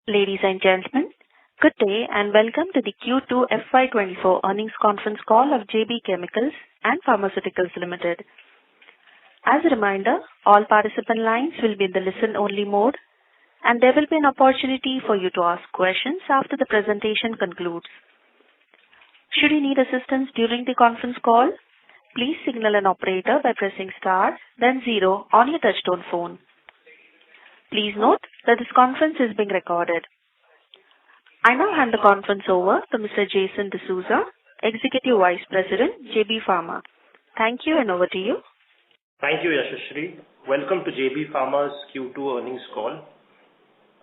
Ladies and gentlemen, good day and welcome to the Q2 FY24 earnings conference call of JB Chemicals and Pharmaceuticals Limited. As a reminder, all participant lines will be in the listen-only mode, and there will be an opportunity for you to ask questions after the presentation concludes. Should you need assistance during the conference call, please signal an operator by pressing star, then 0 on your touchtone phone. Please note that this conference is being recorded. I now hand the conference over to Mr. Jason D'Souza, Executive Vice President, JB Pharma. Thank you, and over to you. Thank you, Yashashri. Welcome to JB Pharma's Q2 earnings call.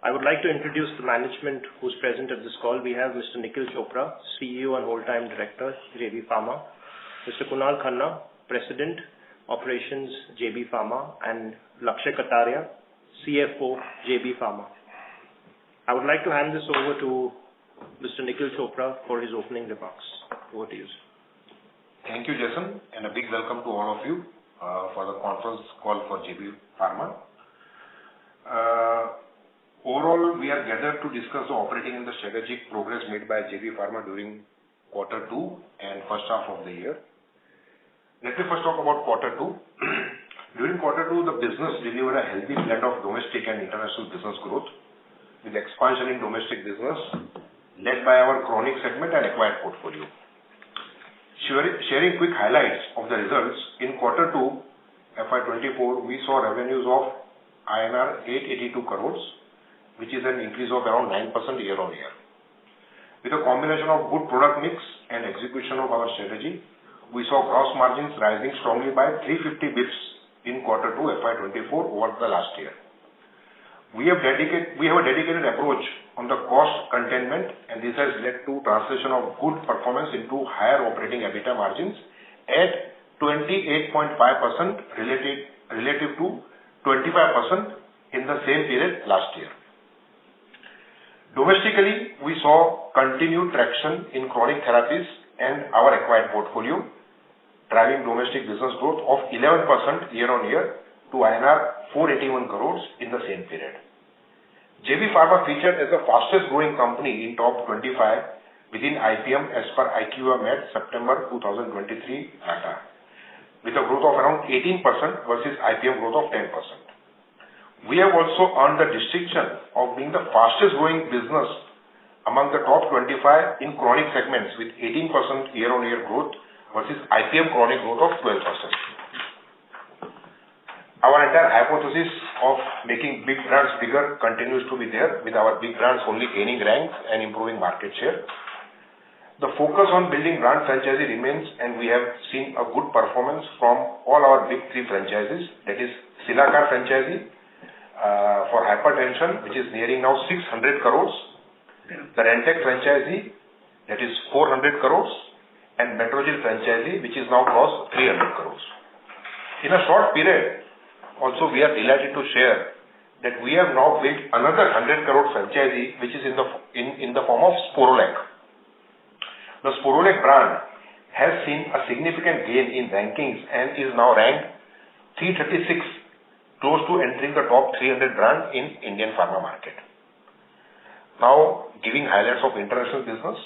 I would like to introduce the management who's present at this call. We have Mr. Nikhil Chopra, CEO and whole-time Director, JB Pharma, Mr. Kunal Khanna, President, Operations, JB Pharma, and Lakshay Kataria, CFO, JB Pharma. I would like to hand this over to Mr. Nikhil Chopra for his opening remarks. Over to you, sir. Thank you, Jason, and a big welcome to all of you for the conference call for JB Pharma. Overall, we are gathered to discuss the operating and the strategic progress made by JB Pharma during Quarter 2 and first half of the year. Let me first talk about Quarter 2. During Quarter 2, the business delivered a healthy blend of domestic and international business growth, with expansion in domestic business led by our chronic segment and acquired portfolio. Sharing quick highlights of the results, in Quarter 2, FY24, we saw revenues of INR 882 crores, which is an increase of around 9% year-on-year. With a combination of good product mix and execution of our strategy, we saw gross margins rising strongly by 350 bps in Quarter 2 FY24 over the last year. We have a dedicated approach on the cost containment, and this has led to translation of good performance into higher operating EBITDA margins at 28.5% relative to 25% in the same period last year. Domestically, we saw continued traction in chronic therapies and our acquired portfolio, driving domestic business growth of 11% year-on-year to INR 481 crores in the same period. JB Pharma featured as the fastest growing company in top 25 within IPM as per IQVIA Med September 2023 data, with a growth of around 18% versus IPM growth of 10%. We have also earned the distinction of being the fastest growing business among the top 25 in chronic segments with 18% year-on-year growth versus IPM chronic growth of 12%. Our entire hypothesis of making big brands bigger continues to be there, with our big brands only gaining ranks and improving market share. The focus on building brand franchisee remains, and we have seen a good performance from all our big three franchises, that is Cilacar franchisee for hypertension, which is nearing now 600 crores, the Rantac franchisee, that is 400 crores, and Metrogyl franchisee, which is now crossed 300 crores. In a short period, also we are delighted to share that we have now built another 100 crore franchisee, which is in the form of Sporolac. The Sporolac brand has seen a significant gain in rankings and is now ranked 336, close to entering the top 300 brand in Indian pharma market. Now, giving highlights of international business.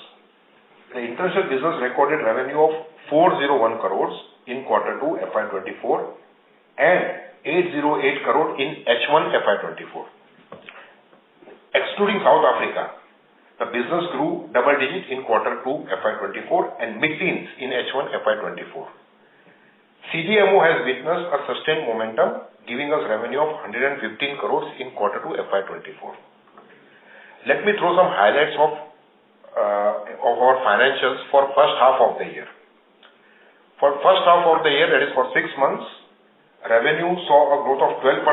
The international business recorded revenue of 401 crores in Quarter 2 FY24 and 808 crore in H1 FY24. Excluding South Africa, the business grew double digit in Quarter 2 FY24 and mid-teens in H1 FY24. CDMO has witnessed a sustained momentum, giving us revenue of 115 crores in Quarter 2 FY24. Let me throw some highlights of our financials for first half of the year. For first half of the year, that is for 6 months, revenue saw a growth of 12%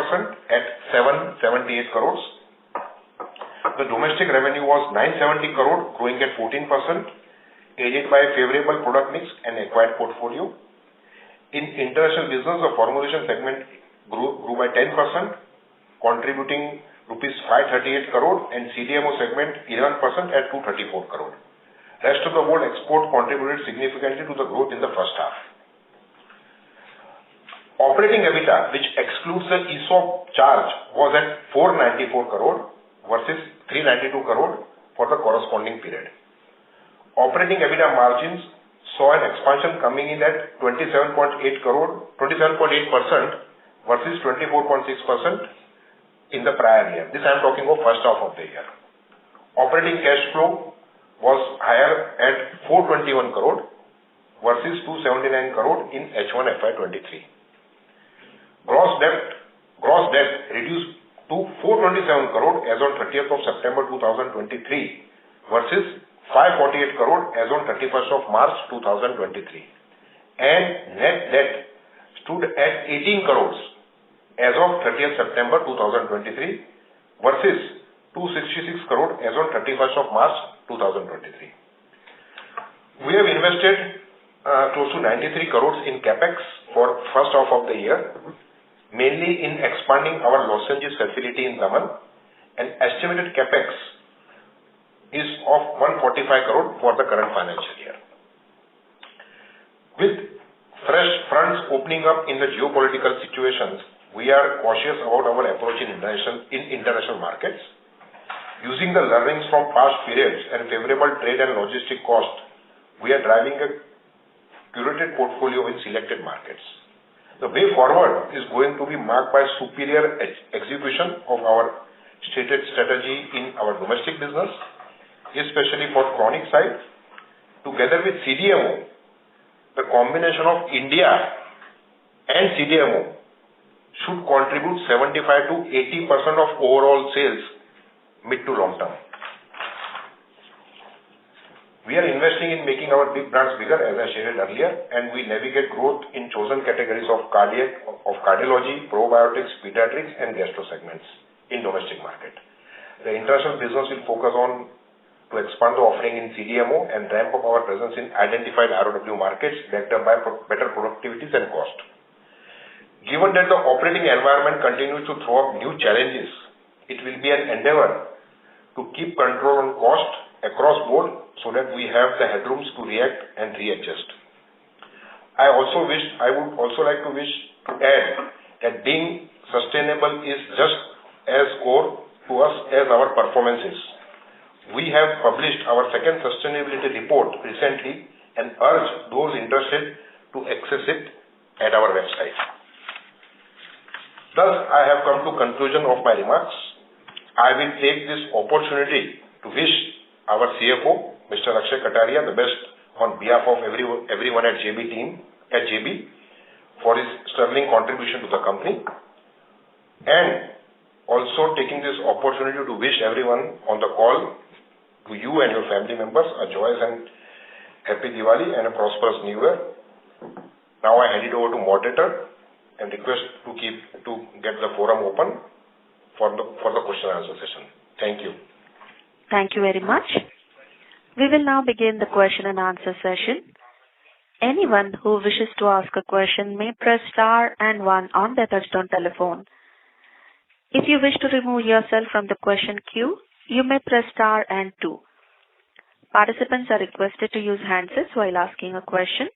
at 778 crores. The domestic revenue was 970 crore, growing at 14%, aided by favorable product mix and acquired portfolio. In international business, the formulation segment grew by 10%, contributing rupees 538 crore, and CDMO segment 11% at 234 crore. Rest of the world export contributed significantly to the growth in the first half. Operating EBITDA, which excludes the ESOP charge, was at 494 crore versus 392 crore for the corresponding period. Operating EBITDA margins saw an expansion coming in at 27.8% versus 24.6% in the prior year. This I am talking of first half of the year. Operating cash flow was higher at 421 crore versus 279 crore in H1 FY23. Gross debt reduced to 427 crore as on 30th of September 2023 versus 548 crore as on 31st of March 2023. And net debt stood at 18 crores as of 30th September 2023 versus 266 crore as on 31st of March 2023. We have invested close to 93 crores in capex for first half of the year, mainly in expanding our lozenges facility in Daman, and estimated capex is of 145 crore for the current financial year. With fresh fronts opening up in the geopolitical situations, we are cautious about our approach in international markets. Using the learnings from past periods and favorable trade and logistic cost, we are driving a curated portfolio in selected markets. The way forward is going to be marked by superior execution of our stated strategy in our domestic business, especially for chronic side. Together with CDMO, the combination of India and CDMO should contribute 75 to 80% of overall sales mid to long term. We are investing in making our big brands bigger, as I shared earlier, and we navigate growth in chosen categories of cardiology, probiotics, pediatrics, and gastro segments in domestic market. The international business will focus on to expand the offering in CDMO and ramp up our presence in identified ROW markets backed up by better productivities and cost. Given that the operating environment continues to throw up new challenges, it will be an endeavor to keep control on cost across board so that we have the headrooms to react and readjust. I would also like to add that being sustainable is just as core to us as our performance is. We have published our second sustainability report recently and urge those interested to access it at our website. Thus, I have come to conclusion of my remarks. I will take this opportunity to wish our CFO, Mr. Akshay Kataria, the best on behalf of everyone at JB for his sterling contribution to the company, and also taking this opportunity to wish everyone on the call, to you and your family members, a joyous and happy Diwali and a prosperous New Year. Now I hand it over to moderator and request to get the forum open for the question and answer session. Thank you. Thank you very much. We will now begin the question and answer session. Anyone who wishes to ask a question may press star and 1 on their touchtone telephone. If you wish to remove yourself from the question queue, you may press star and 2. Participants are requested to use handsets while asking a question.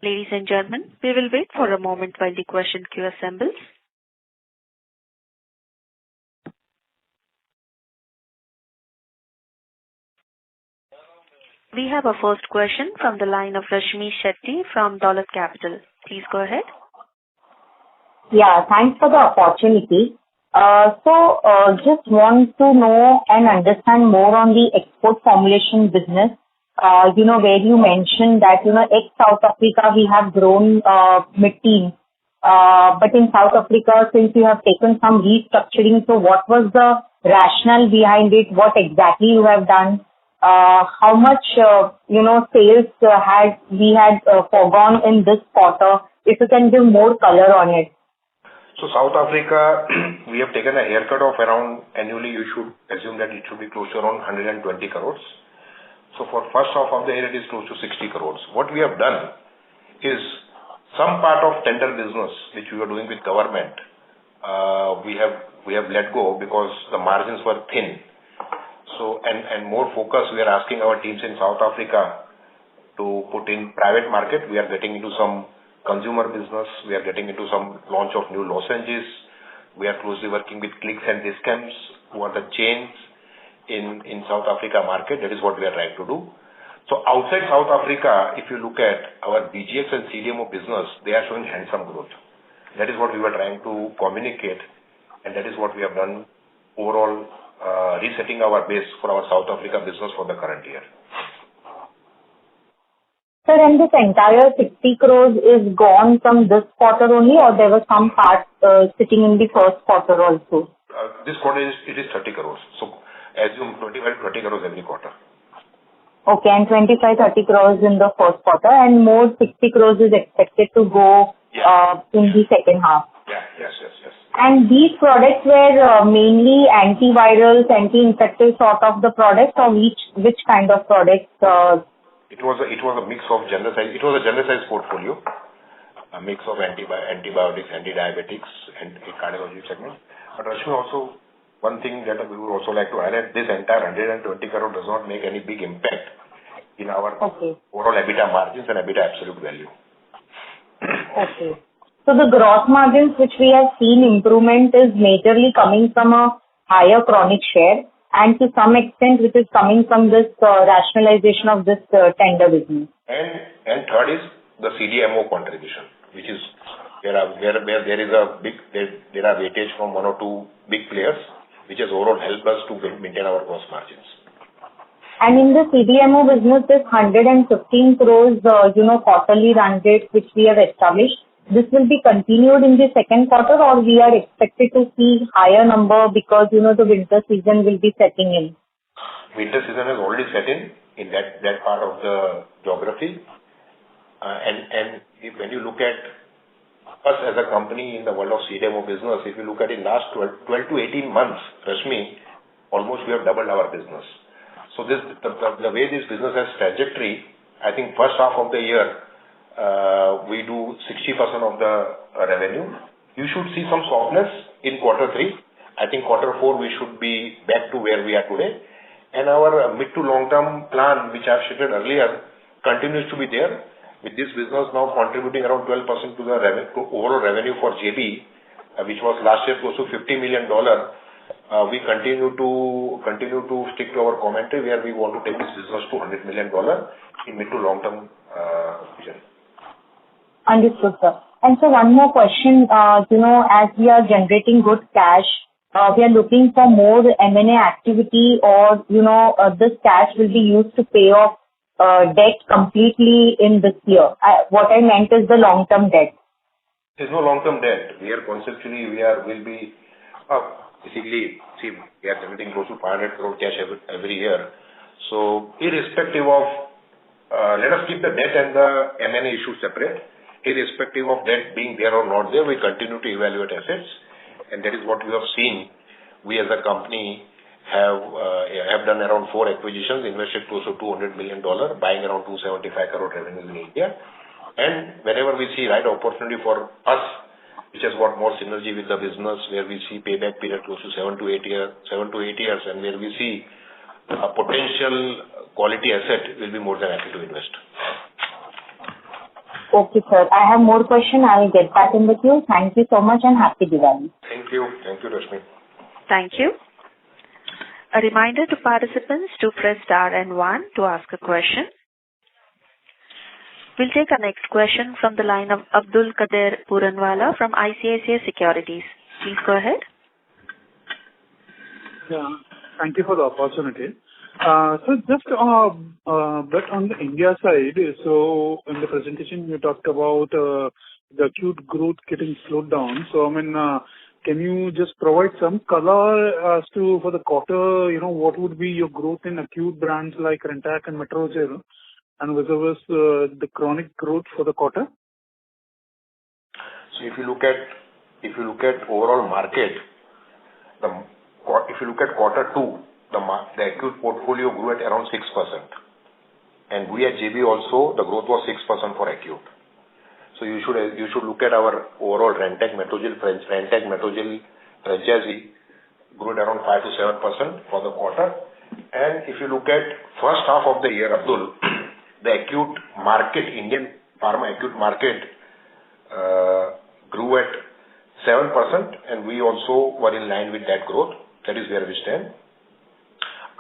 Ladies and gentlemen, we will wait for a moment while the question queue assembles. We have a first question from the line of Rashmi Shetty from Dolat Capital. Please go ahead. Yeah, thanks for the opportunity. Just want to know and understand more on the export formulation business. Where you mentioned that, ex-South Africa, we have grown mid-teen. But in South Africa, since you have taken some restructuring, so what was the rationale behind it? What exactly you have done? How much, sales had foregone in this quarter? If you can give more color on it. So South Africa, we have taken a haircut of around, annually you should assume that it should be close to around 120 crores. So for first half of the year, it is close to 60 crores. What we have done is some part of tender business, which we were doing with government, we have let go because the margins were thin. So, and more focus, we are asking our teams in South Africa to put in private market. We are getting into some consumer business. We are getting into some launch of new lozenges. We are closely working with clicks and discounts who are the chains in South Africa market. That is what we are trying to do. So outside South Africa, if you look at our BGX and CDMO business, they are showing handsome growth. That is what we were trying to communicate, and that is what we have done overall, resetting our base for our South Africa business for the current year. Sir, and this entire 60 crores is gone from this quarter only, or there was some part sitting in the first quarter also? This quarter it is 30 crores. So assume 25 to 30 crores every quarter. Okay, and 25-30 crores in the first quarter, and more 60 crores is expected to go in the second half. Yeah, yes. And these products were mainly antivirals, anti-infective sort of the products, or which kind of products? It was a mix of generalized. It was a generalized portfolio, a mix of antibiotics, anti-diabetics, and cardiology segment. But Rashmi, also one thing that we would also like to highlight: this entire 120 crore does not make any big impact in our overall EBITDA margins and EBITDA absolute value. Okay. So the gross margins which we have seen improvement is majorly coming from a higher chronic share, and to some extent which is coming from this rationalization of this tender business. And third is the CDMO contribution, which is where there is a big there are weightage from one or two big players, which has overall helped us to maintain our gross margins. And in the CDMO business, this 115 crores, quarterly run rate which we have established, this will be continued in the second quarter, or we are expected to see higher number because, the winter season will be setting in? Winter season has already set in that part of the geography. And when you look at us as a company in the world of CDMO business, if you look at in last 12 to 18 months, Rashmi, almost we have doubled our business. So the way this business has trajectory, I think first half of the year, we do 60% of the revenue. You should see some softness in quarter 3. I think quarter 4 we should be back to where we are today. And our mid to long term plan, which I have stated earlier, continues to be there. With this business now contributing around 12% to the overall revenue for JB, which was last year close to $50 million. We continue to stick to our commentary where we want to take this business to $100 million in mid to long term vision. Understood, sir. And so one more question, as we are generating good cash, we are looking for more M&A activity, or, this cash will be used to pay off debt completely in this year. What I meant is the long-term debt. There's no long-term debt. We are conceptually, we are generating close to 500 crore cash every year. So irrespective of, let us keep the debt and the M&A issue separate. Irrespective of debt being there or not there, we continue to evaluate assets, and that is what you have seen. We as a company have done around 4 acquisitions, invested close to $200 million, buying around 275 crore revenues in India. And whenever we see right opportunity for us, which has got more synergy with the business, where we see payback period close to 7 to 8 years, and where we see a potential quality asset, will be more than happy to invest. Okay, sir. I have more questions. I will get back in the queue. Thank you so much and happy Diwali. Thank you. Thank you, Rashmi. Thank you. A reminder to participants to press star and 1 to ask a question. We'll take our next question from the line of Abdul Kader Puranwala from ICICI Securities. Please go ahead. Yeah, thank you for the opportunity. So just a bit on the India side. So in the presentation you talked about the acute growth getting slowed down. So can you just provide some color as to for the quarter? What would be your growth in acute brands like Rantac and Metrogyl, and versus the chronic growth for the quarter? So if you look at overall market, if you look at quarter 2. The acute portfolio grew at around 6%. And we at JB also, the growth was 6% for acute. So you should look at our overall Rantac Metrogyl franchise grew at around 5 to 7% for the quarter. And if you look at first half of the year, Abdul, the acute market, Indian pharma acute market grew at 7%, and we also were in line with that growth. That is where we stand.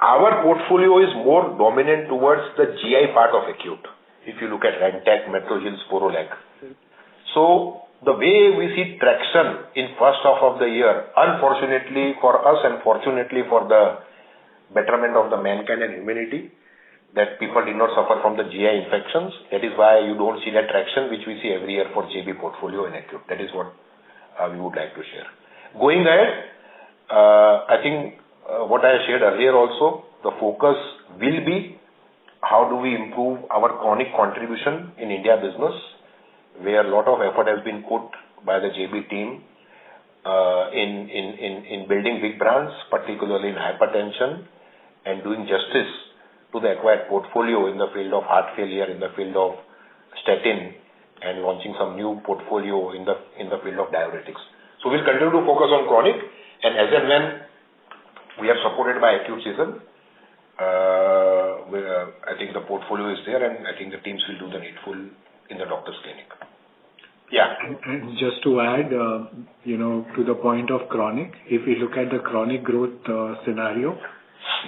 Our portfolio is more dominant towards the GI part of acute. If you look at Rantac, Metrogyl, Sporolac. So the way we see traction in first half of the year, unfortunately for us and fortunately for the betterment of the mankind and humanity, that people did not suffer from the GI infections. That is why you don't see that traction which we see every year for JB portfolio in acute. That is what we would like to share. Going ahead, I think what I shared earlier also, the focus will be how do we improve our chronic contribution in India business, where a lot of effort has been put by the JB team in building big brands, particularly in hypertension, and doing justice to the acquired portfolio in the field of heart failure, in the field of statin, and launching some new portfolio in the field of diuretics. So we'll continue to focus on chronic, and as and when we are supported by acute season, I think the portfolio is there, and I think the teams will do the needful in the doctor's clinic. Yeah. And just to add, to the point of chronic, if we look at the chronic growth scenario,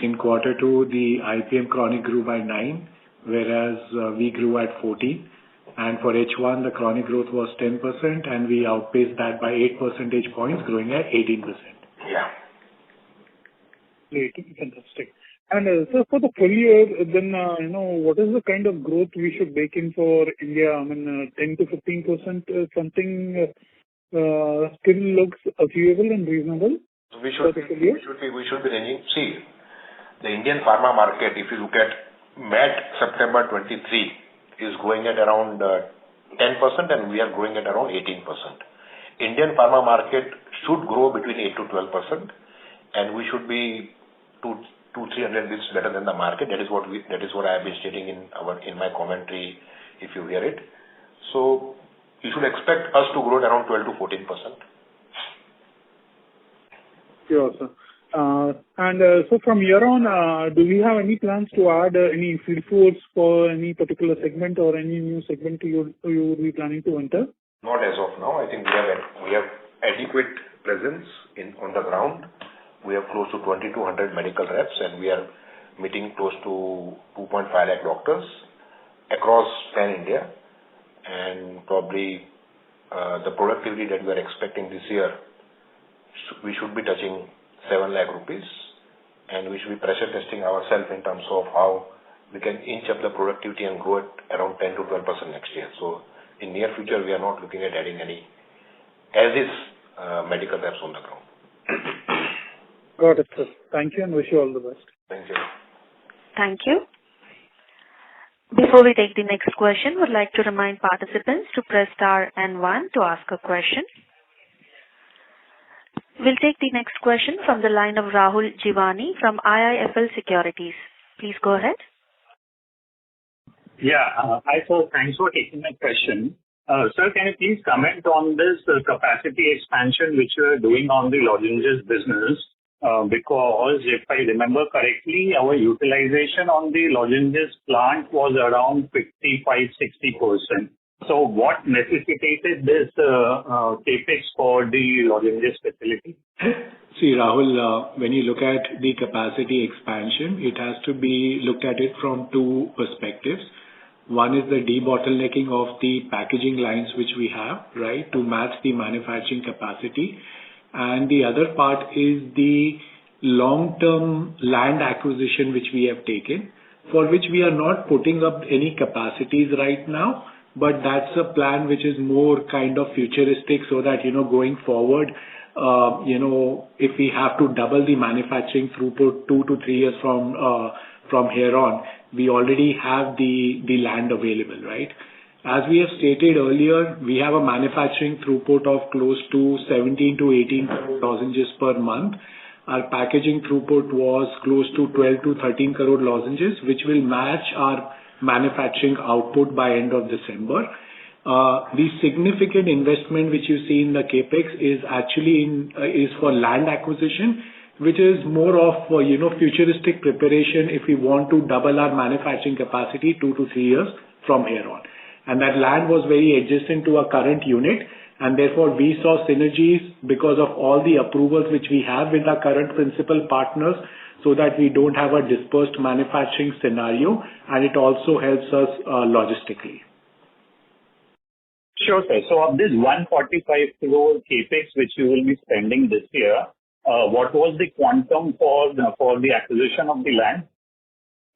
in quarter 2, the IPM chronic grew by 9, whereas we grew at 14. And for H1, the chronic growth was 10%, and we outpaced that by 8 percentage points, growing at 18%. Yeah. Great. Fantastic. And so for the full year, then, what is the kind of growth we should bake in for India? I mean, 10 to 15%, something still looks achievable and reasonable? We should be ranging. See, the Indian pharma market, if you look at September 23, is growing at around 10%, and we are growing at around 18%. Indian pharma market should grow between 8 to 12%, and we should be 200-300 bits better than the market. That is what I have been stating in my commentary, if you hear it. So you should expect us to grow at around 12 to 14%. Sure, sir. So from here on, do we have any plans to add any field force for any particular segment or any new segment you would be planning to enter? Not as of now. I think we have adequate presence on the ground. We have close to 2,200 medical reps, and we are meeting close to 2.5 lakh doctors across pan-India. And probably the productivity that we are expecting this year, we should be touching 7 lakh rupees, and we should be pressure testing ourselves in terms of how we can inch up the productivity and grow it around 10 to 12% next year. So in near future, we are not looking at adding any medical reps on the ground. Got it, sir. Thank you, and wish you all the best. Thank you. Thank you. Before we take the next question, would like to remind participants to press star and 1 to ask a question. We'll take the next question from the line of Rahul Jivani from IIFL Securities. Please go ahead. Yeah. Hi, sir. Thanks for taking my question. Sir, can you please comment on this capacity expansion which you are doing on the lozenges business? Because if I remember correctly, our utilization on the lozenges plant was around 55-60%. So what necessitated this capex for the lozenges facility? See, Rahul, when you look at the capacity expansion, it has to be looked at it from two perspectives. One is the debottlenecking of the packaging lines which we have, right, to match the manufacturing capacity. And the other part is the long-term land acquisition which we have taken, for which we are not putting up any capacities right now, but that's a plan which is more kind of futuristic, so that, going forward, if we have to double the manufacturing throughput 2 to 3 years from here on, we already have the land available, right? As we have stated earlier, we have a manufacturing throughput of close to 17 to 18 crore lozenges per month. Our packaging throughput was close to 12 to 13 crore lozenges, which will match our manufacturing output by end of December. The significant investment which you see in the capex is actually is for land acquisition, which is more of futuristic preparation if we want to double our manufacturing capacity 2 to 3 years from here on. And that land was very adjacent to our current unit, and therefore we saw synergies because of all the approvals which we have with our current principal partners, so that we don't have a dispersed manufacturing scenario, and it also helps us logistically. Sure, sir. So of this 145 crore capex which you will be spending this year, what was the quantum for the acquisition of the land,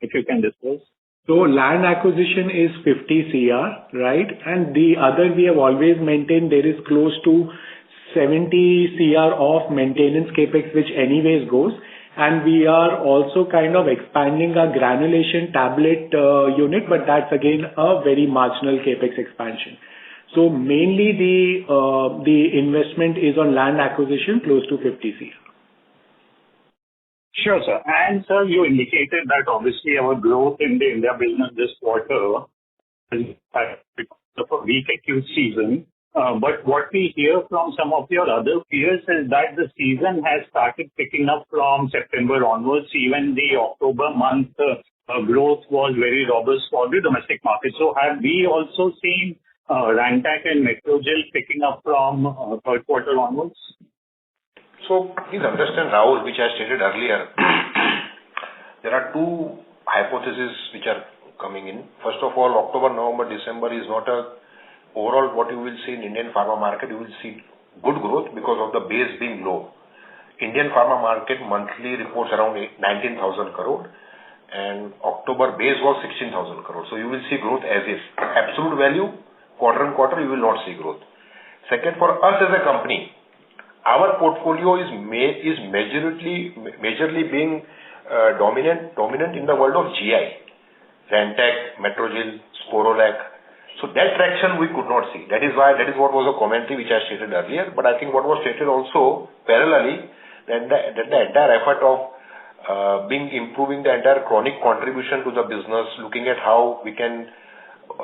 if you can disclose? So land acquisition is 50 CR, right? And the other, we have always maintained there is close to 70 CR of maintenance capex, which anyways goes. And we are also kind of expanding our granulation tablet unit, but that's again a very marginal capex expansion. So mainly the investment is on land acquisition close to 50 CR. Sure, sir. And sir, you indicated that obviously our growth in the India business this quarter is because of a weak acute season. But what we hear from some of your other peers is that the season has started picking up from September onwards. Even the October month growth was very robust for the domestic market. So have we also seen Rantac and Metrogyl picking up from third quarter onwards? So please understand, Rahul, which I stated earlier, there are two hypotheses which are coming in. First of all, October, November, December is not a overall what you will see in Indian pharma market. You will see good growth because of the base being low. Indian pharma market monthly reports around 19,000 crore, and October base was 16,000 crore. So you will see growth as is. Absolute value, quarter on quarter, you will not see growth. Second, for us as a company, our portfolio is majorly being dominant in the world of GI, Rantac, Metrogyl, Sporolac. So that traction we could not see. That is what was a commentary which I stated earlier. But I think what was stated also parallelly, that the entire effort of improving the entire chronic contribution to the business, looking at how we can,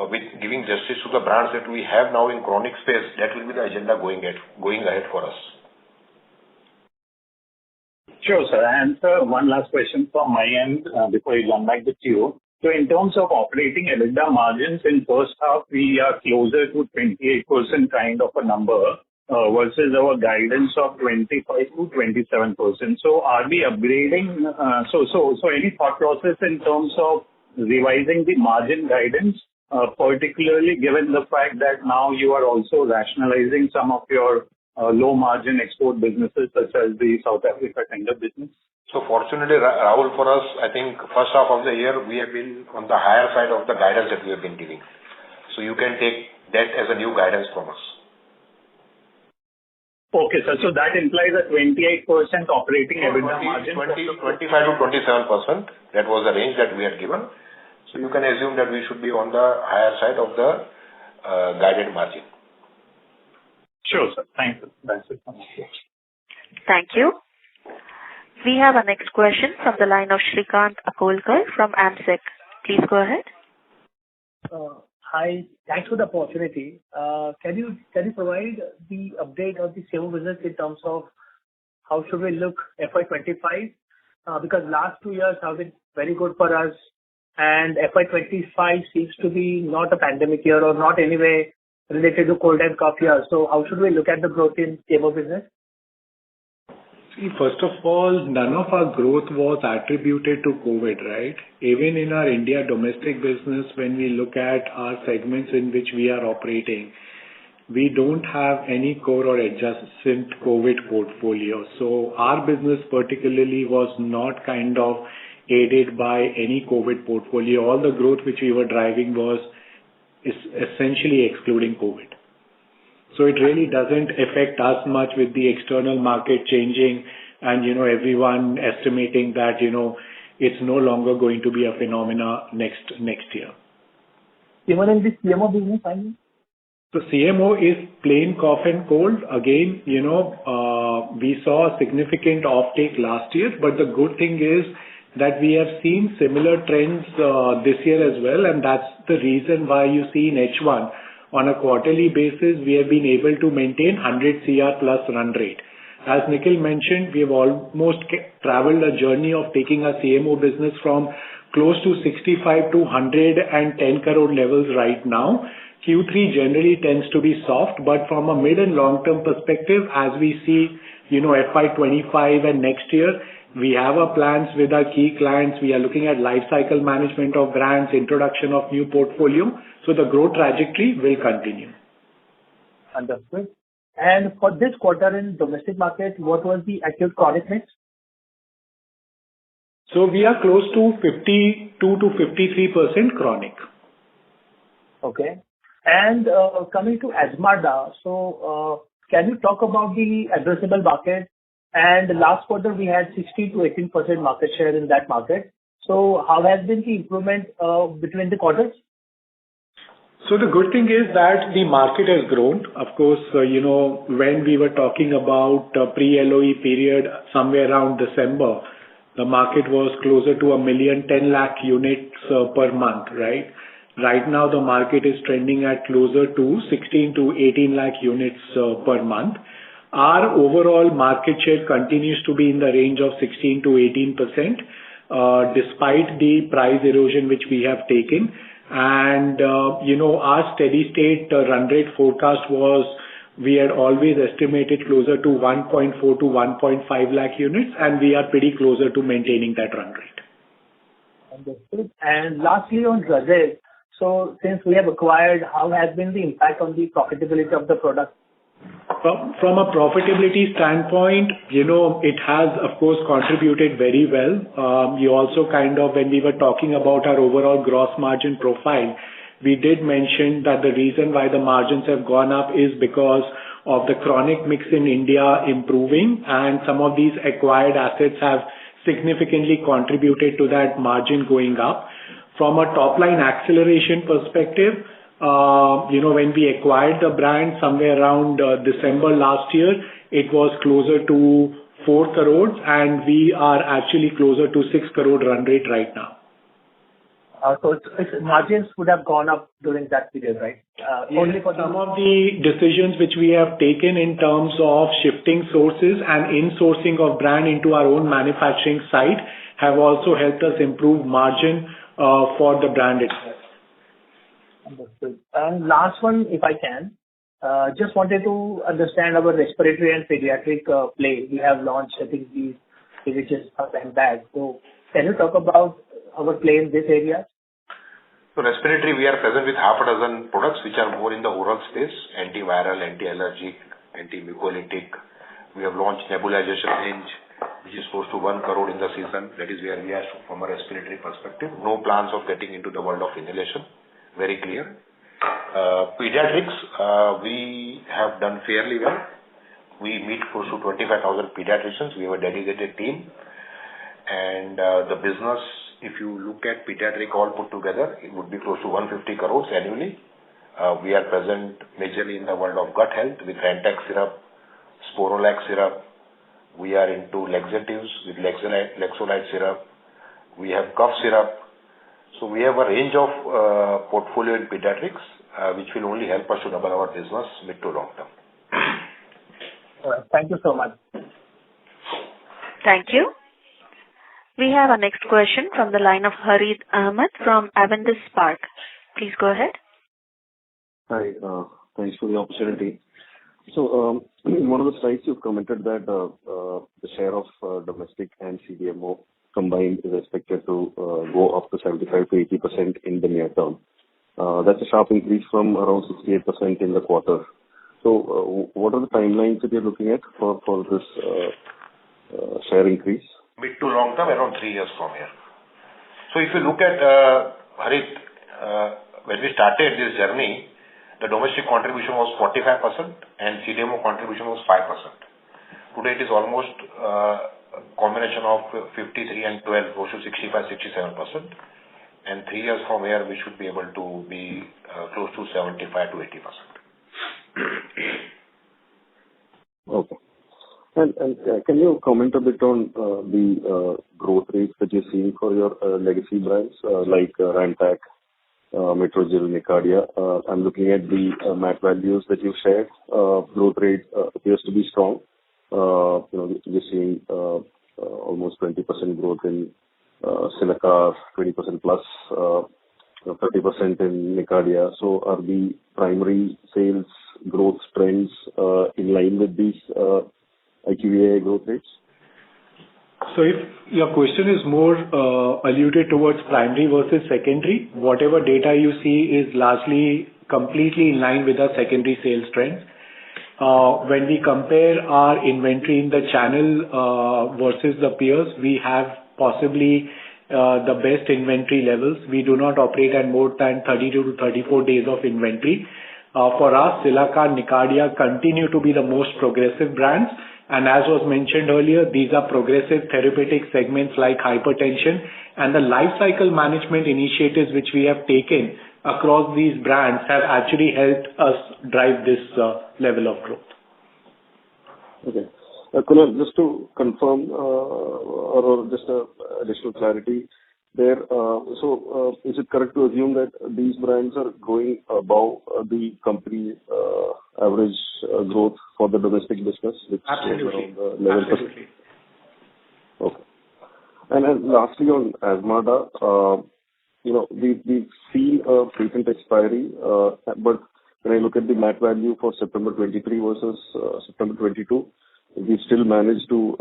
with giving justice to the brands that we have now in chronic space, that will be the agenda going ahead for us. Sure, sir. And sir, one last question from my end before I jump back to you. So in terms of operating EBITDA margins in first half, we are closer to 28% kind of a number versus our guidance of 25 to 27%. So are we upgrading? So any thought process in terms of revising the margin guidance, particularly given the fact that now you are also rationalizing some of your low margin export businesses such as the South Africa tender business? So fortunately, Rahul, for us, I think first half of the year, we have been on the higher side of the guidance that we have been giving. So you can take that as a new guidance from us. Okay, sir. So that implies a 28% operating EBITDA margin. 25 to 27%. That was the range that we had given. So you can assume that we should be on the higher side of the guided margin. Sure, sir. Thank you. That's it from me. Thank you. We have our next question from the line of Shrikant Akolkar from AMSEC. Please go ahead. Hi. Thanks for the opportunity. Can you provide the update of the CMO business in terms of how should we look FY25? Because last 2 years have been very good for us, and FY25 seems to be not a pandemic year or not anyway related to cold and cough year. So how should we look at the growth in CMO business? See, first of all, none of our growth was attributed to COVID, right? Even in our India domestic business, when we look at our segments in which we are operating, we don't have any core or adjacent COVID portfolio. So our business particularly was not kind of aided by any COVID portfolio. All the growth which we were driving was essentially excluding COVID. So it really doesn't affect us much with the external market changing and, everyone estimating that, it's no longer going to be a phenomena next year. Even in this CMO business, I mean? So CMO is plain cough and cold. Again, we saw a significant offtake last year, but the good thing is that we have seen similar trends this year as well, and that's the reason why you see in H1, on a quarterly basis, we have been able to maintain 100 CR plus run rate. As Nikhil mentioned, we have almost traveled a journey of taking our CMO business from close to 65 to 110 crore levels right now. Q3 generally tends to be soft, but from a mid and long-term perspective, as we see, FY 25 and next year, we have our plans with our key clients. We are looking at life cycle management of brands, introduction of new portfolio, so the growth trajectory will continue. Understood. And for this quarter in domestic market, what was the acute chronic mix? So we are close to 52 to 53% chronic. Okay. And coming to Azmarda, so can you talk about the addressable market? And last quarter, we had 16 to 18% market share in that market. So how has been the improvement between the quarters? So the good thing is that the market has grown. Of course, when we were talking about pre-LOE period, somewhere around December, the market was closer to 10 lakh units per month, right? Right now, the market is trending at closer to 16 to 18 lakh units per month. Our overall market share continues to be in the range of 16 to 18%, despite the price erosion which we have taken. And, our steady state run rate forecast was, we had always estimated closer to 1.4 to 1.5 lakh units, and we are pretty closer to maintaining that run rate. Understood. And lastly, on Brazil, so since we have acquired, how has been the impact on the profitability of the product? From a profitability standpoint, it has, of course, contributed very well. You also when we were talking about our overall gross margin profile, we did mention that the reason why the margins have gone up is because of the chronic mix in India improving, and some of these acquired assets have significantly contributed to that margin going up. From a top-line acceleration perspective, when we acquired the brand somewhere around December last year, it was closer to 4 crores, and we are actually closer to 6 crore run rate right now. So its margins would have gone up during that period, right? Only for some of the decisions which we have taken in terms of shifting sources and insourcing of brand into our own manufacturing site have also helped us improve margin for the brand itself. Understood. And last one, if I can, just wanted to understand our respiratory and pediatric play. We have launched, I think, these divisions and bags. So can you talk about our play in this area? So respiratory, we are present with half a dozen products which are more in the oral space: antiviral, anti-allergic, anti-mucolytic. We have launched nebulization range, which is close to 1 crore in the season. That is where we are from a respiratory perspective. No plans of getting into the world of inhalation. Very clear. Pediatrics, we have done fairly well. We meet close to 25,000 pediatricians. We have a dedicated team. And the business, if you look at pediatric all put together, it would be close to 150 crores annually. We are present majorly in the world of gut health with Rantac syrup, Sporolac syrup. We are into laxatives with Lexolite syrup. We have cough syrup. So we have a range of portfolio in pediatrics, which will only help us to double our business mid to long term. All right. Thank you so much. Thank you. We have our next question from the line of Harid Ahmed from Avendus Spark. Please go ahead. Hi, thanks for the opportunity. So, in one of the slides you've commented that the share of domestic and CDMO combined is expected to go up to 75 to 80% in the near term. That's a sharp increase from around 68% in the quarter. So, what are the timelines that you're looking at for this share increase? Mid to long term, around 3 years from here. So if you look at, Harit, when we started this journey, the domestic contribution was 45% and CDMO contribution was 5%. Today it is almost a combination of 53 and 12, close to 65-67%. And 3 years from here, we should be able to be close to 75 to 80%. Okay. And can you comment a bit on the growth rates that you're seeing for your legacy brands like Rantac, Metrogyl, Nicardia? I'm looking at the MAT values that you shared. Growth rate appears to be strong. We're seeing almost 20% growth in Silica, 20% plus 30% in Nicardia. So are the primary sales growth trends in line with these IQVIA growth rates? So if your question is more alluded towards primary versus secondary, whatever data you see is largely completely in line with our secondary sales trends. When we compare our inventory in the channel versus the peers, we have possibly the best inventory levels. We do not operate at more than 32 to 34 days of inventory. For us, Cilacar, Nicardia continue to be the most progressive brands. And as was mentioned earlier, these are progressive therapeutic segments like hypertension, and the life cycle management initiatives which we have taken across these brands have actually helped us drive this level of growth. Okay. Kunal, just to confirm or just additional clarity there, so is it correct to assume that these brands are growing above the company average growth for the domestic business? Which Absolutely. is around 11%? Absolutely. Okay. And then lastly on Azmarda, we've seen a patent expiry, but when I look at the MAT value for September 23 versus September 22, we still managed to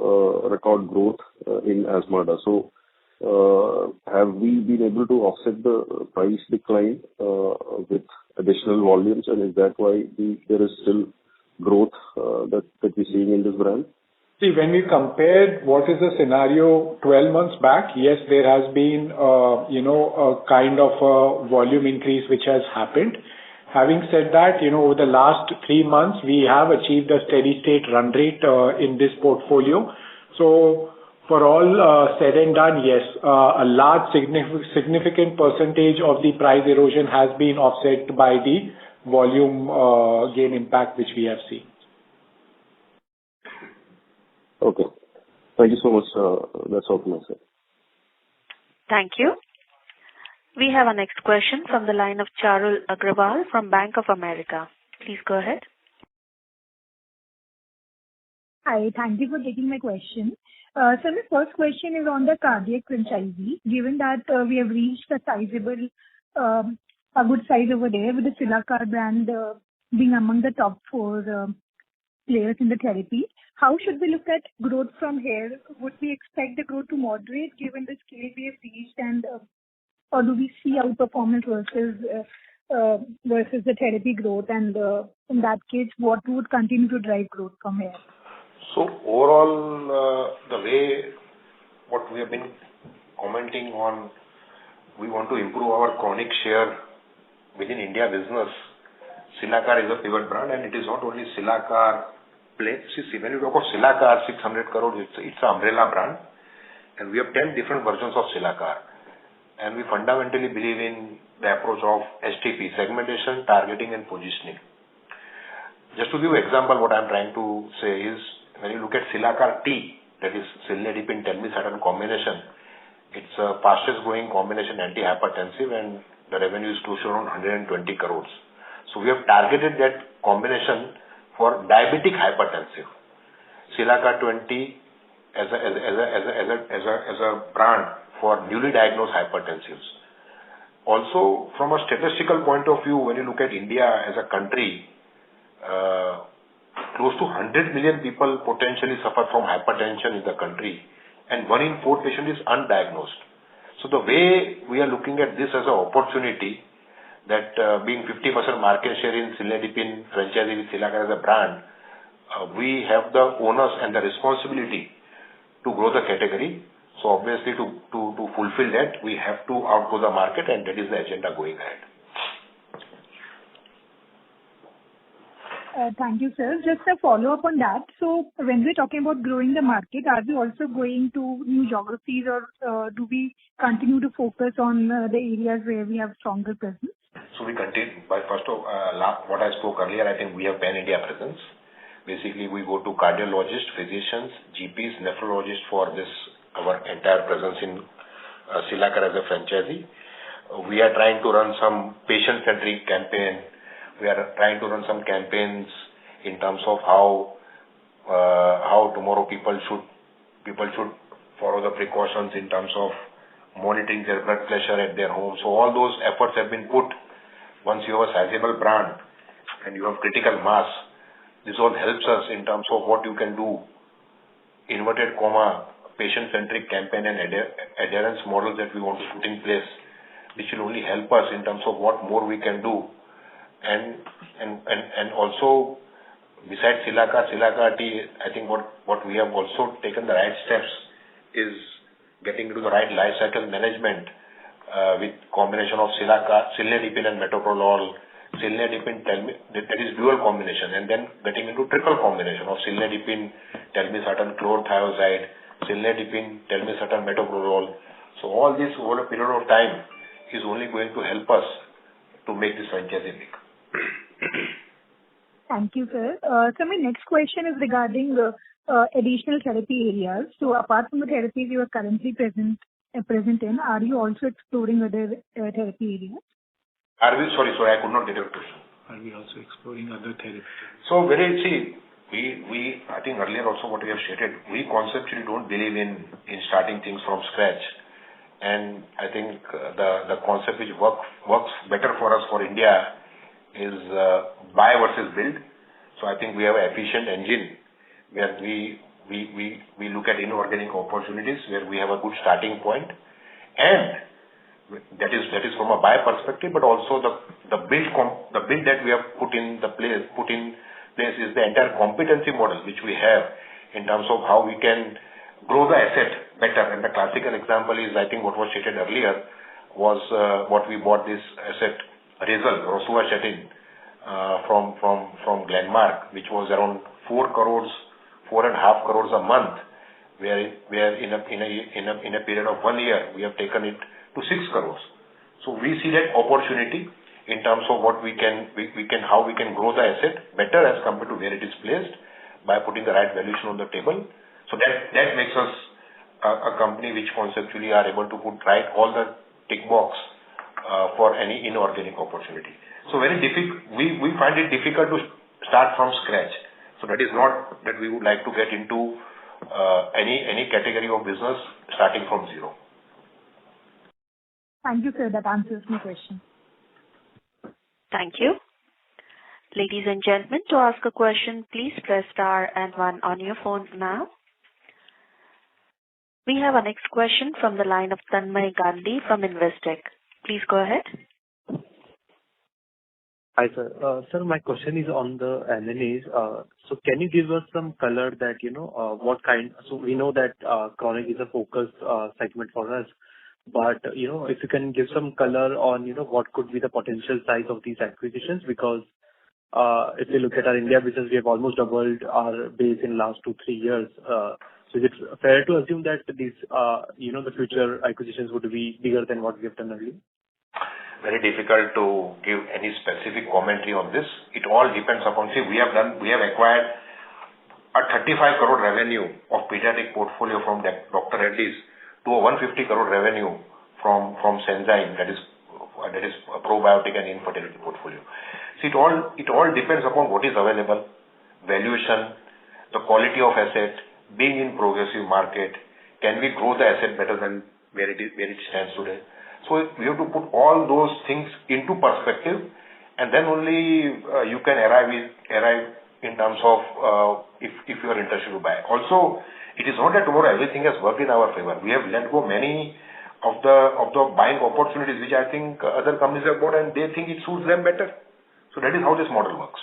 record growth in Azmarda. So have we been able to offset the price decline with additional volumes, and is that why there is still growth that we're seeing in this brand? See, when we compare what is the scenario 12 months back, yes, there has been, a kind of a volume increase which has happened. Having said that, over the last 3 months, we have achieved a steady state run rate in this portfolio. So for all said and done, yes, a large significant percentage of the price erosion has been offset by the volume gain impact which we have seen. Okay. Thank you so much. That's all from my side. Thank you. We have our next question from the line of Charul Agrawal from Bank of America. Please go ahead. Hi, thank you for taking my question. So my first question is on the cardiac franchise. Given that we have reached a sizable, a good size over there with the Cilacar brand being among the top 4 players in the therapy, how should we look at growth from here? Would we expect the growth to moderate given the scale we have reached, and or do we see outperformance versus the therapy growth? And in that case, what would continue to drive growth from here? So overall, the way what we have been commenting on, we want to improve our chronic share within India business. Cilacar is a pivot brand, and it is not only Cilacar play. See, when you talk of Cilacar, 600 crore, it's an umbrella brand, and we have 10 different versions of Cilacar. And we fundamentally believe in the approach of STP, segmentation, targeting, and positioning. Just to give you an example, what I'm trying to say is, when you look at Cilacar T, that is cilnidipine telmisartan combination, it's a fastest growing combination antihypertensive, and the revenue is close to around 120 crores. So we have targeted that combination for diabetic hypertensive. Cilacar 20 as a brand for newly diagnosed hypertensives. Also, from a statistical point of view, when you look at India as a country, close to 100 million people potentially suffer from hypertension in the country, and 1 in 4 patient is undiagnosed. So the way we are looking at this as an opportunity, that being 50% market share in cilnidipine franchise with Cilacar as a brand, we have the onus and the responsibility to grow the category. So obviously to fulfill that, we have to outgrow the market, and that is the agenda going ahead. Thank you, sir. Just a follow-up on that. So when we're talking about growing the market, are we also going to new geographies, or do we continue to focus on the areas where we have stronger presence? So we continue. By first of what I spoke earlier, I think we have pan-India presence. Basically, we go to cardiologists, physicians, GPs, nephrologists for this, our entire presence in Cilacar as a franchisee. We are trying to run some patient-centric campaign. We are trying to run some campaigns in terms of how tomorrow people should follow the precautions in terms of monitoring their blood pressure at their home. So all those efforts have been put. Once you have a sizable brand and you have critical mass, this all helps us in terms of what you can do, inverted comma, patient-centric campaign and adherence models that we want to put in place, which will only help us in terms of what more we can do. And also, besides Silica tea, I think what we have also taken the right steps is getting into the right life cycle management with combination of cilnidipine and metoprolol, cilnidipine, that is dual combination, and then getting into triple combination of cilnidipine, telmisartan, chlorothiazide, cilnidipine, telmisartan, metoprolol. So all this over a period of time is only going to help us to make this franchise big. Thank you, sir. So my next question is regarding additional therapy areas. So apart from the therapies you are currently present in, are you also exploring other therapy areas? Sorry, I could not get your question. Are we also exploring other therapies? So we I think earlier also what we have stated, we conceptually don't believe in starting things from scratch. And I think the concept which works better for us for India is buy versus build. So I think we have an efficient engine where we look at inorganic opportunities where we have a good starting point, and that is from a buy perspective, but also the build that we have put in place is the entire competency model which we have in terms of how we can grow the asset better. And the classical example is, I think what was stated earlier was what we bought this asset, rosuvastatin, from Glenmark, which was around 4.5 crores a month, where in a period of 1 year we have taken it to 6 crores. So we see that opportunity in terms of what how we can grow the asset better as compared to where it is placed by putting the right valuation on the table. So that makes us a company which conceptually are able to put right all the tick box for any inorganic opportunity. So very difficult. We find it difficult to start from scratch. So that is not that we would like to get into any category of business starting from zero. Thank you, sir. That answers my question. Thank you. Ladies and gentlemen, to ask a question, please press star and 1 on your phone now. We have our next question from the line of Tanmay Gandhi from Investec. Please go ahead. Hi, sir. Sir, my question is on the M&As. So can you give us some color that, what kind... So we know that chronic is a focus segment for us, but, if you can give some color on, what could be the potential size of these acquisitions, because if you look at our India business, we have almost doubled our base in last 2-3 years. So is it fair to assume that these, the future acquisitions would be bigger than what we have done earlier? Very difficult to give any specific commentary on this. It all depends upon, we have acquired a 35 crore revenue of pediatric portfolio from Dr. Reddy's to a 150 crore revenue from Senzyme, that is a probiotic and infertility portfolio. So it all depends upon what is available, valuation, the quality of asset, being in progressive market, can we grow the asset better than where it stands today. So we have to put all those things into perspective, and then only you can arrive in terms of if you are interested to buy. Also, it is not that tomorrow everything has worked in our favor. We have let go many of the buying opportunities which I think other companies have bought, and they think it suits them better. So that is how this model works.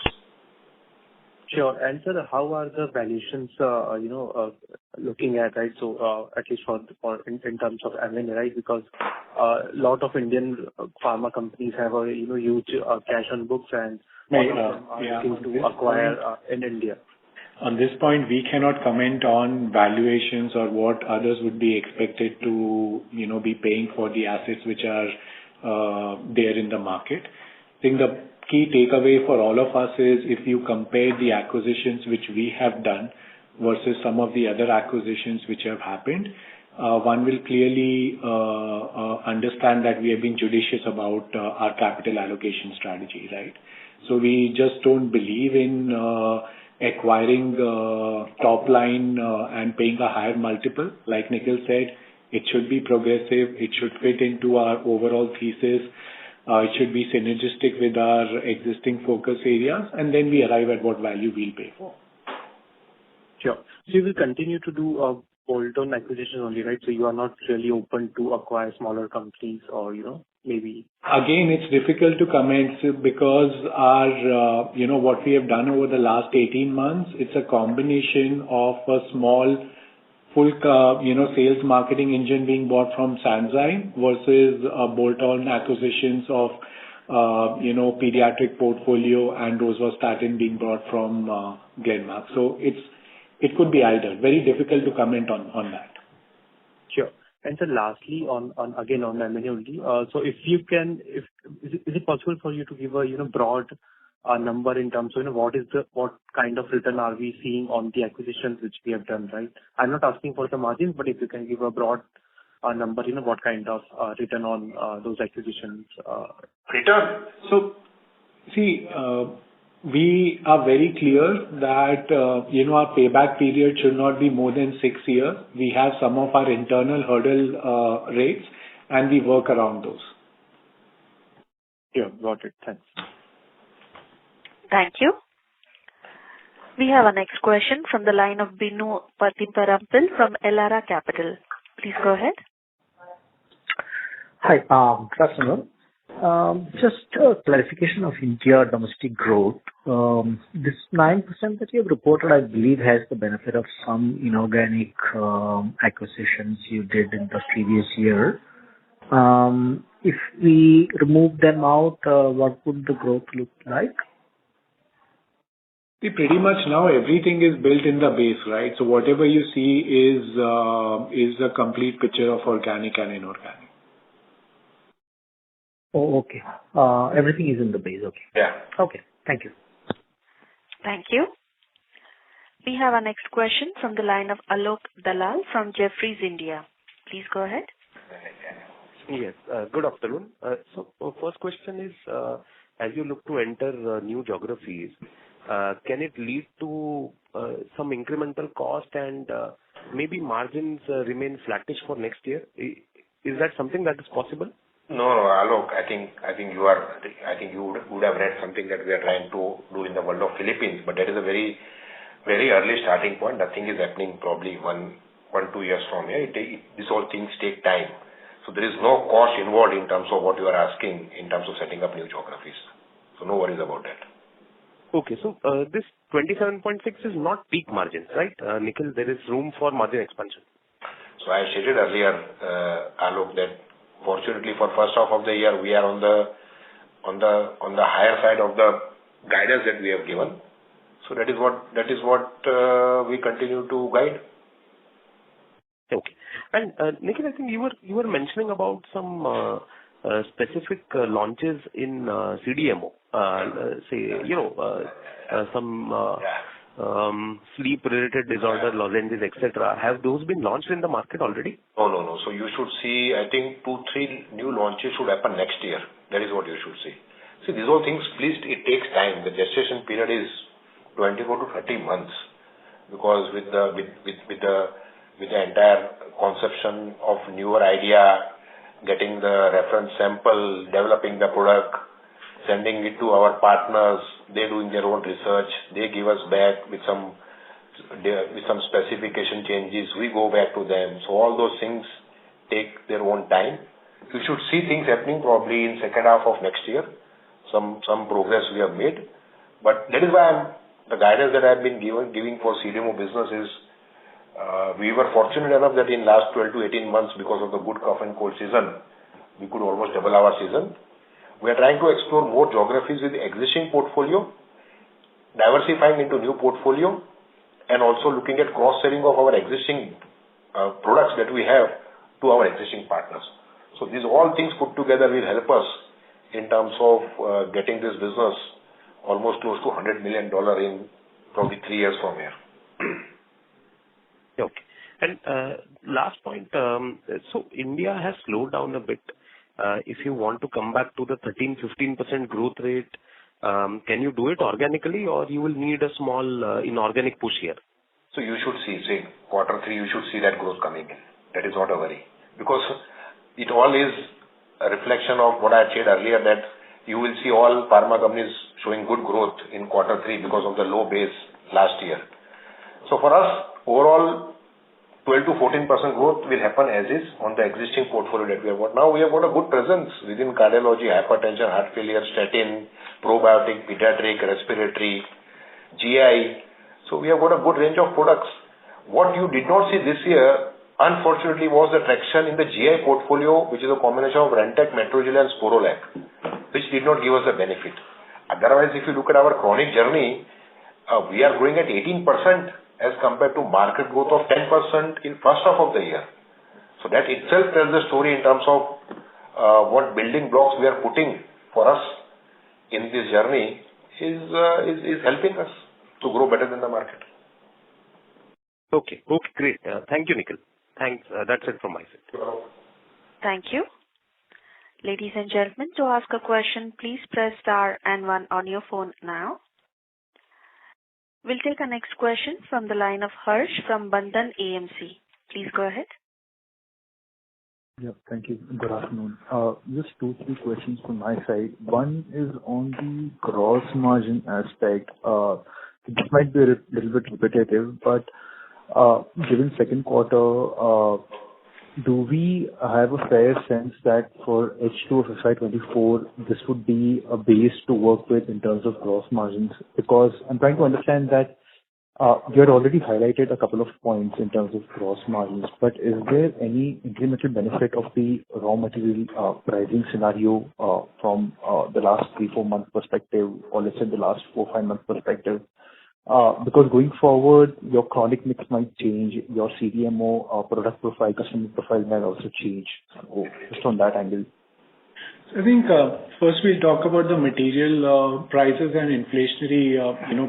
Sure. And sir, how are the valuations, looking at, right? So, at least for in terms of M&A, right? Because lot of Indian pharma companies have a huge cash on books, and are looking to acquire in India. On this point, we cannot comment on valuations or what others would be expected to, be paying for the assets which are there in the market. I think the key takeaway for all of us is if you compare the acquisitions which we have done versus some of the other acquisitions which have happened, one will clearly understand that we have been judicious about our capital allocation strategy, right? So we just don't believe in acquiring top line and paying a higher multiple. Like Nikhil said, It should be progressive. It should fit into our overall thesis. It should be synergistic with our existing focus areas, and then we arrive at what value we'll pay for. Sure. So you will continue to do bolt-on acquisitions only, right? So you are not really open to acquire smaller companies or, maybe. Again, it's difficult to comment because our, what we have done over the last 18 months, it's a combination of a small full, sales marketing engine being bought from Sanzyme versus bolt-on acquisitions of, pediatric portfolio and rosuvastatin being brought from Glenmark. So it could be either. Very difficult to comment on that. Sure. And so lastly, on M&A only. So if you can, is it possible for you to give a broad number in terms of what kind of return are we seeing on the acquisitions which we have done, right? I'm not asking for the margins, but if you can give a broad number, what kind of return on those acquisitions? Return? So, see, we are very clear that, our payback period should not be more than 6 years. We have some of our internal hurdle rates, and we work around those. Yeah, got it. Thanks. Thank you. We have our next question from the line of Binu Patiparampil from Elara Capital. Please go ahead. Hi, good afternoon. Just a clarification of India domestic growth. This 9% that you have reported, I believe, has the benefit of some inorganic acquisitions you did in the previous year. If we remove them out, what would the growth look like? See, pretty much now everything is built in the base, right? So whatever you see is a complete picture of organic and inorganic. Oh, okay. Everything is in the base. Okay. Yeah. Okay. Thank you. Thank you. We have our next question from the line of Alok Dalal from Jefferies India. Please go ahead. Yes. Good afternoon. So first question is, as you look to enter new geographies, can it lead to some incremental cost and maybe margins remain flattish for next year? Is that something that is possible? No, Alok, I think you would have read something that we are trying to do in the world of Philippines, but that is a very, very early starting point. Nothing is happening probably 1-2 years from here. These all things take time. So there is no cost involved in terms of what you are asking in terms of setting up new geographies. So no worries about that. Okay, so this 27.6 is not peak margins, right? Nikhil, there is room for margin expansion. So I stated earlier, Alok, that fortunately for first half of the year, we are on the higher side of the guidance that we have given. So that is what we continue to guide. Okay. And Nikhil, I think you were mentioning about some specific launches in CDMO. Some sleep-related disorder lozenges, etc. Have those been launched in the market already? No. So you should see, I think 2-3 new launches should happen next year. That is what you should see. See, these all things, please, it takes time. The gestation period is 24 to 30 months because with the entire conception of newer idea, getting the reference sample, developing the product, sending it to our partners, they doing their own research, they give us back with some specification changes, we go back to them. So all those things take their own time. You should see things happening probably in second half of next year. Some progress we have made. But that is why the guidance that I have been giving for CDMO business is we were fortunate enough that in last 12 to 18 months, because of the good cough and cold season, we could almost double our season. We are trying to explore more geographies with the existing portfolio, diversifying into new portfolio, and also looking at cross-selling of our existing products that we have to our existing partners. So these all things put together will help us in terms of getting this business almost close to $100 million in probably 3 years from here. Okay. And last point, so India has slowed down a bit. If you want to come back to the 13-15% growth rate, can you do it organically or you will need a small inorganic push here? So you should see, quarter 3, you should see that growth coming in. That is not a worry. because it all is a reflection of what I said earlier, that you will see all pharma companies showing good growth in quarter 3 because of the low base last year. So for us, overall, 12 to 14% growth will happen as is on the existing portfolio that we have got. Now we have got a good presence within cardiology, hypertension, heart failure, statin, probiotic, pediatric, respiratory, GI. So we have got a good range of products. What you did not see this year, unfortunately, was the traction in the GI portfolio, which is a combination of Rantac, Metrogyl and Sporolac, which did not give us a benefit. Otherwise, if you look at our chronic journey, we are growing at 18% as compared to market growth of 10% in first half of the year. So that itself tells the story in terms of what building blocks we are putting for us in this journey is helping us to grow better than the market. Okay, great. Thank you, Nikhil. Thanks. That's it from my side. Thank you. Ladies and gentlemen, to ask a question, please press star and 1 on your phone now. We'll take our next question from the line of Harsh from Bandhan AMC. Please go ahead. Yeah, thank you. Good afternoon. Just 2-3 questions from my side. One is on the gross margin aspect. This might be a little bit repetitive, but given second quarter, do we have a fair sense that for H2 of FY24, this would be a base to work with in terms of gross margins? Because I'm trying to understand that you had already highlighted a couple of points in terms of gross margins, but is there any incremental benefit of the raw material pricing scenario from the last 3-4 month perspective, or let's say the last 4-5 month perspective? Because going forward, your chronic mix might change, your CDMO product profile, customer profile might also change. So just on that angle. So I think first we'll talk about the material prices and inflationary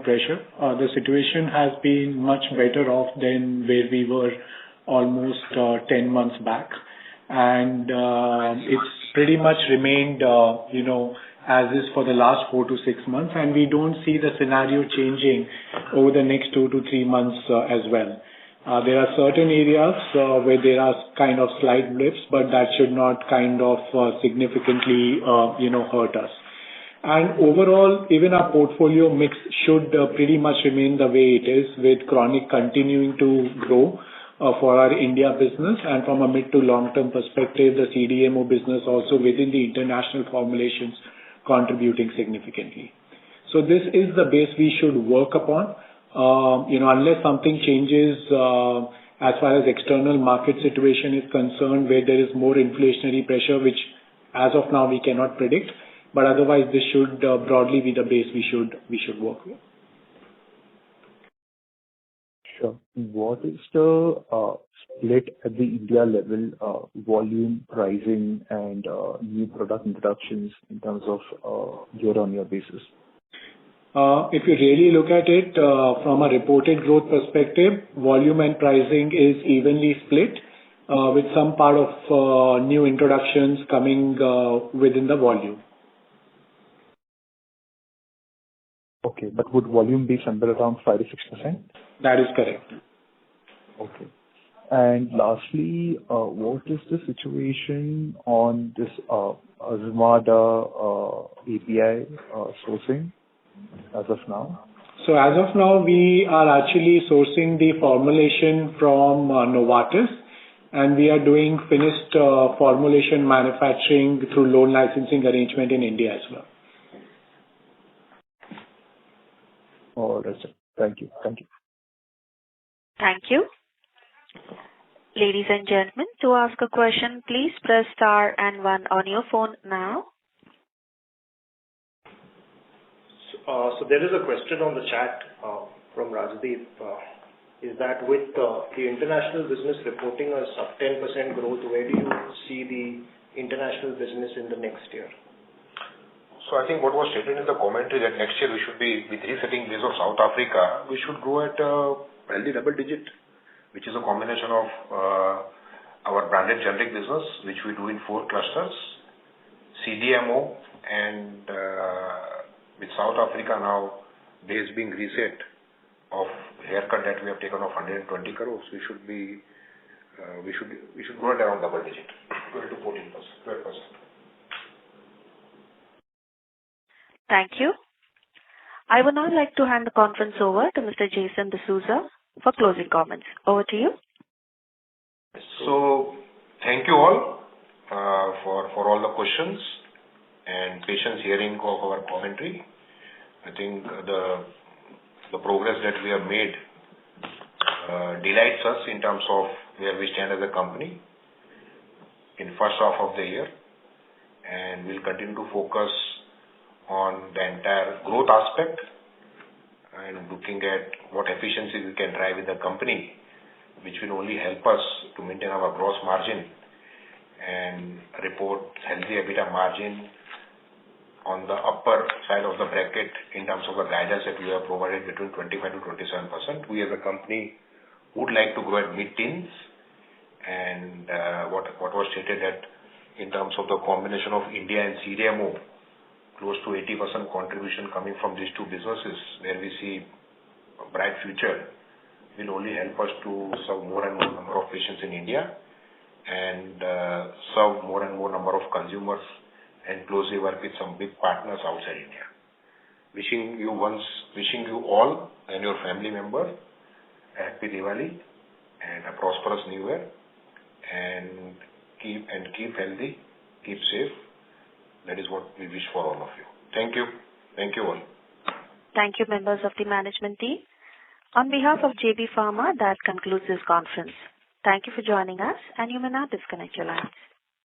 pressure. The situation has been much better off than where we were almost 10 months back, and it's pretty much remained as is for the last 4 to 6 months, and we don't see the scenario changing over the next 2 to 3 months as well. There are certain areas where there are kind of slight blips, but that should not kind of significantly hurt us. And overall, even our portfolio mix should pretty much remain the way it is, with chronic continuing to grow for our India business, and from a mid to long-term perspective, the CDMO business also within the international formulations contributing significantly. So this is the base we should work upon. Unless something changes as far as external market situation is concerned, where there is more inflationary pressure, which as of now we cannot predict, but otherwise this should broadly be the base we should work with. Sure. What is the split at the India level, volume, pricing, and new product introductions in terms of year-on-year basis? If you really look at it from a reported growth perspective, volume and pricing is evenly split, with some part of new introductions coming within the volume. Okay, but would volume be somewhere around 5 to 6%? That is correct. Okay. And lastly, what is the situation on this Azmarda API sourcing as of now? So as of now, we are actually sourcing the formulation from Novartis, and we are doing finished formulation manufacturing through loan licensing arrangement in India as well. All right, sir. Thank you. Thank you. Ladies and gentlemen, to ask a question, please press star and 1 on your phone now. So there is a question on the chat from Rajdeep. Is that with the international business reporting a sub 10% growth, where do you see the international business in the next year? So I think what was stated in the commentary that next year we should be, with resetting base of South Africa, we should grow at a healthy double digit, which is a combination of our branded generic business, which we do in 4 clusters, CDMO, and with South Africa now base being reset of haircut that we have taken of 120 crores, we should be we should grow at around double digit, 12 to 14%, 12%. Thank you. I would now like to hand the conference over to Mr. Jason D'Souza for closing comments. Over to you. So, thank you all for all the questions and patience hearing of our commentary. I think the progress that we have made delights us in terms of where we stand as a company in first half of the year, and we'll continue to focus on the entire growth aspect and looking at what efficiency we can drive with the company, which will only help us to maintain our gross margin and report healthy EBITDA margin on the upper side of the bracket in terms of the guidance that we have provided between 25 to 27%. We as a company would like to grow at mid-teens, and what was stated that in terms of the combination of India and CDMO, close to 80% contribution coming from these two businesses, where we see a bright future, will only help us to serve more and more number of patients in India and serve more and more number of consumers and closely work with some big partners outside India. Wishing you all and your family members a happy Diwali and a prosperous New Year, and keep healthy, keep safe. That is what we wish for all of you. Thank you. Thank you all. Thank you, members of the management team. On behalf of JB Pharma, that concludes this conference. Thank you for joining us, and you may now disconnect your lines.